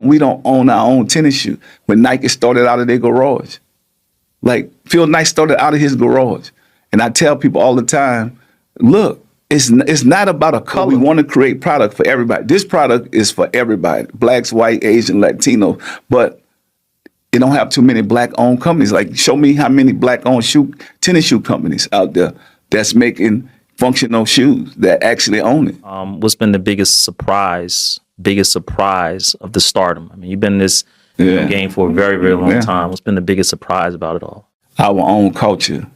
We don't own our own tennis shoe. When Nike started out of their garage. Like, Phil Knight started out of his garage. And I tell people all the time, look, it's not about a color. We want to create product for everybody. This product is for everybody, blacks, white, Asian, Latino, but it don't have too many black-owned companies. Like, show me how many black-owned tennis shoe companies out there that's making functional shoes that actually own it. What's been the biggest surprise of the stardom? I mean, you've been in this game for a very, very long time. What's been the biggest surprise about it all? Our own culture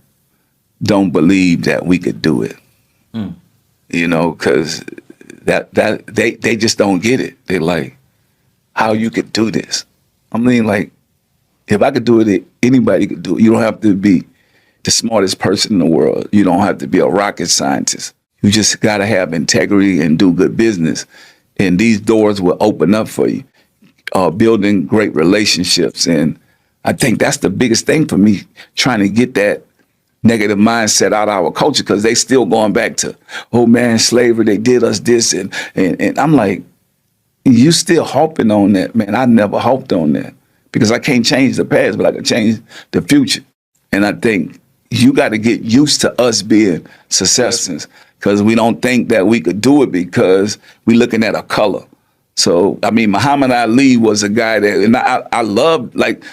don't believe that we could do it. You know, because they just don't get it. They're like, how you could do this? I mean, like, if I could do it, anybody could do it. You don't have to be the smartest person in the world. You don't have to be a rocket scientist. You just got to have integrity and do good business. And these doors will open up for you, building great relationships. And I think that's the biggest thing for me, trying to get that negative mindset out of our culture, because they still going back to, oh man, slavery, they did us this. And I'm like, you still harping on that, man. I never harped on that, because I can't change the past, but I can change the future. And I think you got to get used to us being successful, because we don't think that we could do it because we looking at a color. So, I mean, Muhammad Ali was a guy that, and I loved like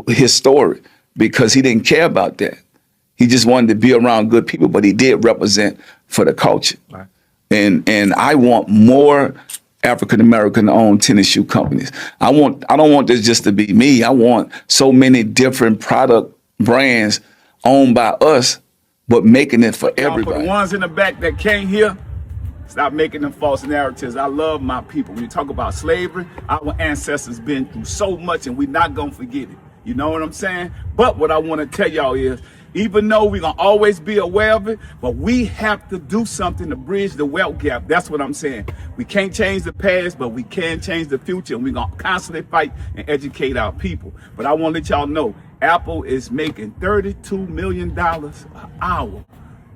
his story, because he didn't care about that. He just wanted to be around good people, but he did represent for the culture. Right. And I want more African-American owned tennis shoe companies. I don't want this just to be me. I want so many different product brands owned by us, but making it for everybody. For the ones in the back that can't hear, stop making them false narratives. I love my people. When you talk about slavery, our ancestors been through so much, and we're not gonna forget it. You know what I'm saying? But what I wanna tell y'all is, even though we're gonna always be aware of it, but we have to do something to bridge the wealth gap. That's what I'm saying. We can't change the past, but we can change the future, and we're gonna constantly fight and educate our people. But I wanna let y'all know, Apple is making $32 million an hour.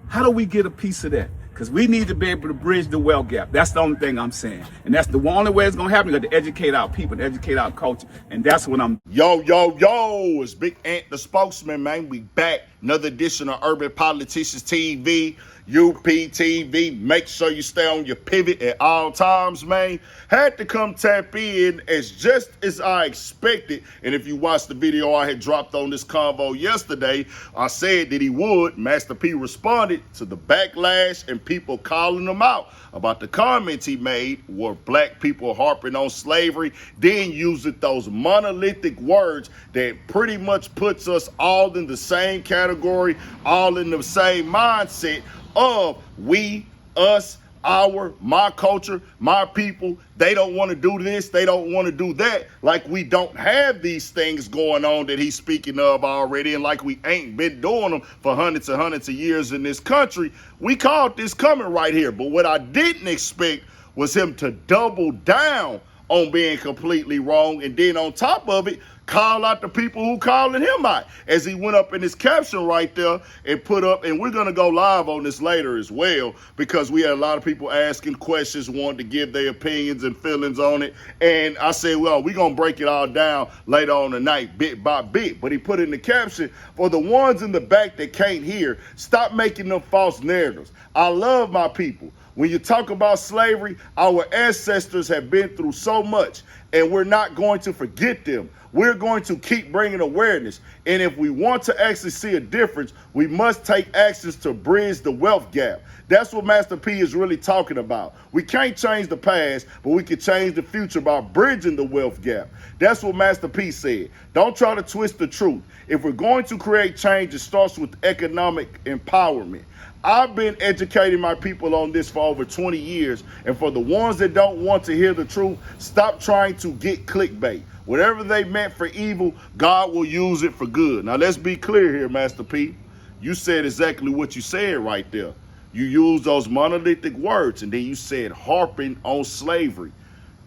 How do we get a piece of that? Because we need to be able to bridge the wealth gap. That's the only thing I'm saying. And that's the only way it's going to happen. We got to educate our people, to educate our culture. And that's what I'm... Yo, it's Big Ant, the spokesman, man. We back. Another edition of Urban Politicians TV, UPTV. Make sure you stay on your pivot at all times, man. Had to come tap in just as I expected. And if you watched the video I had dropped on this convo yesterday, I said that he would. Master P responded to the backlash and people calling him out about the comments he made where black people harping on slavery, then using those monolithic words that pretty much puts us all in the same category, all in the same mindset of we, us, my culture, my people. They don't want to do this, they don't want to do that, like we don't have these things going on that he's speaking of already, and like we ain't been doing them for hundreds and hundreds of years in this country. We caught this coming right here. But what I didn't expect was him to double down on being completely wrong, and then on top of it, call out the people who calling him out, as he went up in his caption right there and put up, and we're going to go live on this later as well, because we had a lot of people asking questions, wanting to give their opinions and feelings on it. And I said, well, we're going to break it all down later on tonight, bit by bit. But he put in the caption, for the ones in the back that can't hear, stop making them false narratives. I love my people. When you talk about slavery, our ancestors have been through so much, and we're not going to forget them. We're going to keep bringing awareness. And if we want to actually see a difference, we must take actions to bridge the wealth gap. That's what Master P is really talking about. We can't change the past, but we can change the future by bridging the wealth gap. That's what Master P said. Don't try to twist the truth. If we're going to create change, it starts with economic empowerment. I've been educating my people on this for over 20 years. And for the ones that don't want to hear the truth, stop trying to get clickbait. Whatever they meant for evil, God will use it for good. Now, let's be clear here, Master P. You said exactly what you said right there. You used those monolithic words, and then you said harping on slavery.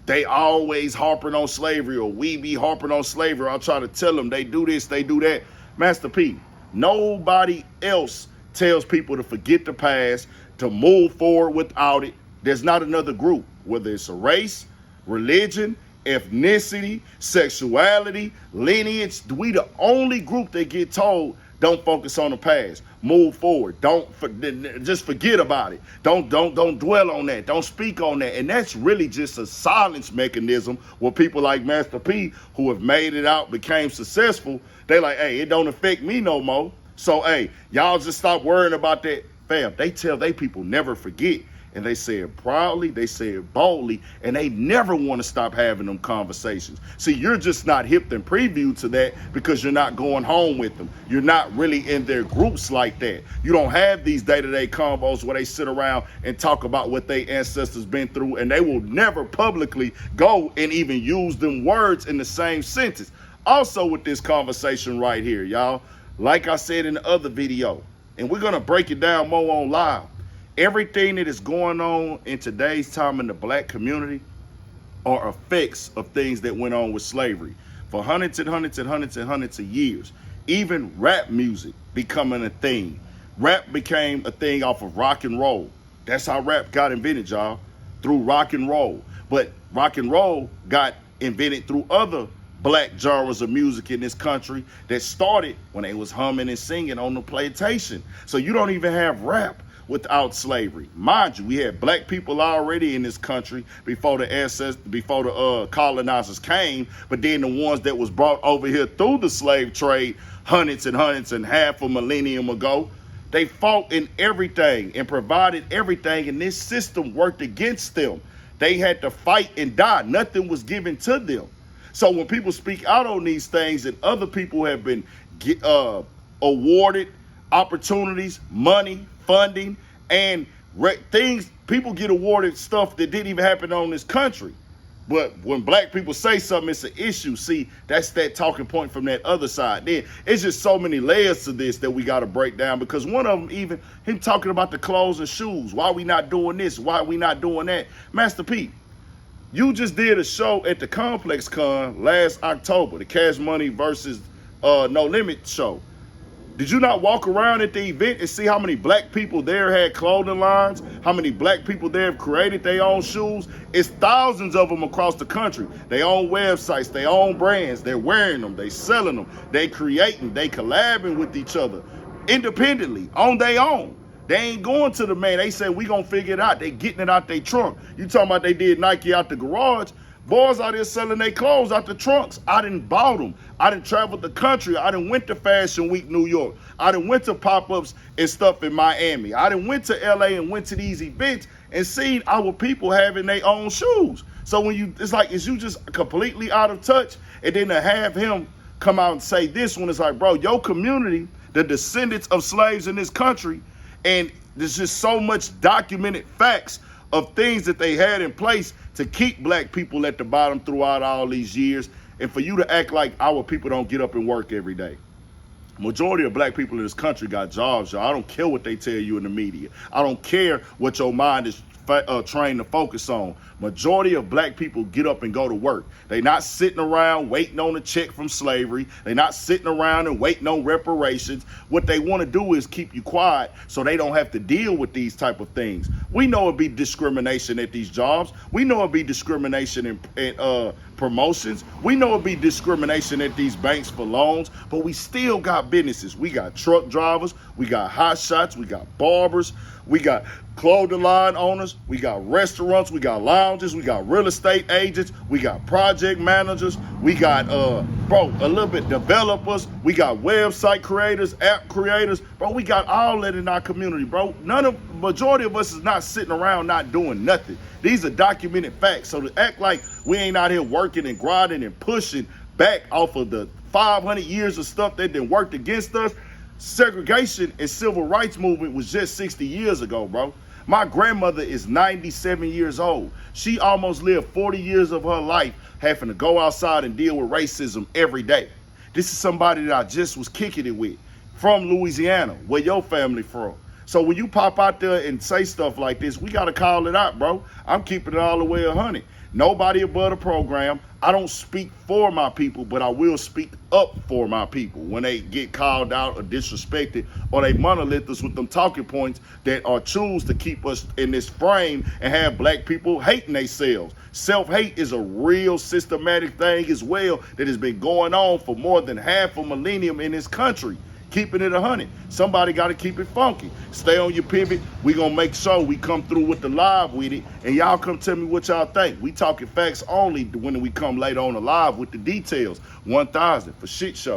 They always harping on slavery, or we be harping on slavery. I'll try to tell them they do this, they do that. Master P, nobody else tells people to forget the past, to move forward without it. There's not another group, whether it's a race, religion, ethnicity, sexuality, lineage. We the only group that get told, don't focus on the past. Move forward. Just forget about it. Don't dwell on that. Don't speak on that. And that's really just a silence mechanism where people like Master P, who have made it out, became successful, they like, hey, it don't affect me no more. So, hey, y'all just stop worrying about that. Fam, they tell they people never forget. And they say it proudly, they say it boldly, and they never want to stop having them conversations. See, you're just not hip and preview to that because you're not going home with them. You're not really in their groups like that. You don't have these day-to-day convos where they sit around and talk about what their ancestors been through, and they will never publicly go and even use them words in the same sentence. Also with this conversation right here, y'all, like I said in the other video, and we're going to break it down more on live, everything that is going on in today's time in the black community are effects of things that went on with slavery for hundreds and hundreds and hundreds and hundreds of years. Even rap music becoming a thing. Rap became a thing off of rock and roll. That's how rap got invented, y'all, through rock and roll. But rock and roll got invented through other black genres of music in this country that started when they was humming and singing on the plantation. So you don't even have rap without slavery. Mind you, we had black people already in this country before the colonizers came, but then the ones that was brought over here through the slave trade hundreds and half a millennium ago, they fought in everything and provided everything, and this system worked against them. They had to fight and die. Nothing was given to them. So when people speak out on these things and other people have been awarded opportunities, money, funding, and things, people get awarded stuff that didn't even happen on this country. But when black people say something, it's an issue. See, that's that talking point from that other side. Then it's just so many layers to this that we got to break down, because one of them, even him talking about the clothes and shoes. Why we not doing this? Why we not doing that? Master P, you just did a show at the Complex Con last October, the Cash Money versus No Limit show. Did you not walk around at the event and see how many black people there had clothing lines? How many black people there have created their own shoes? It's thousands of them across the country. They own websites, they own brands, they're wearing them, they selling them, they creating, they collabing with each other independently on their own. They ain't going to the man. They say, we gonna figure it out. They getting it out their trunk. You talking about they did Nike out the garage? Boys out there selling their clothes out the trunks. I done bought them. I done traveled the country. I done went to Fashion Week, New York. I done went to pop-ups and stuff in Miami. I done went to LA and went to these events and seen our people having their own shoes. So when you, it's like, is you just completely out of touch? And then to have him come out and say this one, it's like, bro, your community, the descendants of slaves in this country, and there's just so much documented facts of things that they had in place to keep black people at the bottom throughout all these years, and for you to act like our people don't get up and work every day. Majority of black people in this country got jobs, y'all. I don't care what they tell you in the media. I don't care what your mind is trained to focus on. Majority of black people get up and go to work. They not sitting around waiting on a check from slavery. They not sitting around and waiting on reparations. What they want to do is keep you quiet so they don't have to deal with these type of things. We know it'd be discrimination at these jobs. We know it'd be discrimination in promotions. We know it'd be discrimination at these banks for loans, but we still got businesses. We got truck drivers, we got hot shots, we got barbers, we got clothing line owners, we got restaurants, we got lounges, we got real estate agents, we got project managers, we got a little bit developers, we got website creators, app creators, bro. We got all that in our community, bro. Majority of us is not sitting around not doing nothing. These are documented facts. So to act like we ain't out here working and grinding and pushing back off of the 500 years of stuff that done worked against us. Segregation and civil rights movement was just 60 years ago, bro. My grandmother is 97 years old. She almost lived 40 years of her life having to go outside and deal with racism every day. This is somebody that I just was kicking it with from Louisiana, where your family from. So when you pop out there and say stuff like this, we got to call it out, bro. I'm keeping it all the way 100. Nobody above the program. I don't speak for my people, but I will speak up for my people when they get called out or disrespected, or they monolith us with them talking points that are choose to keep us in this frame and have black people hating themselves. Self-hate is a real systematic thing as well that has been going on for more than half a millennium in this country. Keeping it 100. Somebody got to keep it funky. Stay on your pivot. We going to make sure we come through with the live with it, and y'all come tell me what y'all think. We talking facts only when we come later on the live with the details. 1000 for shit show.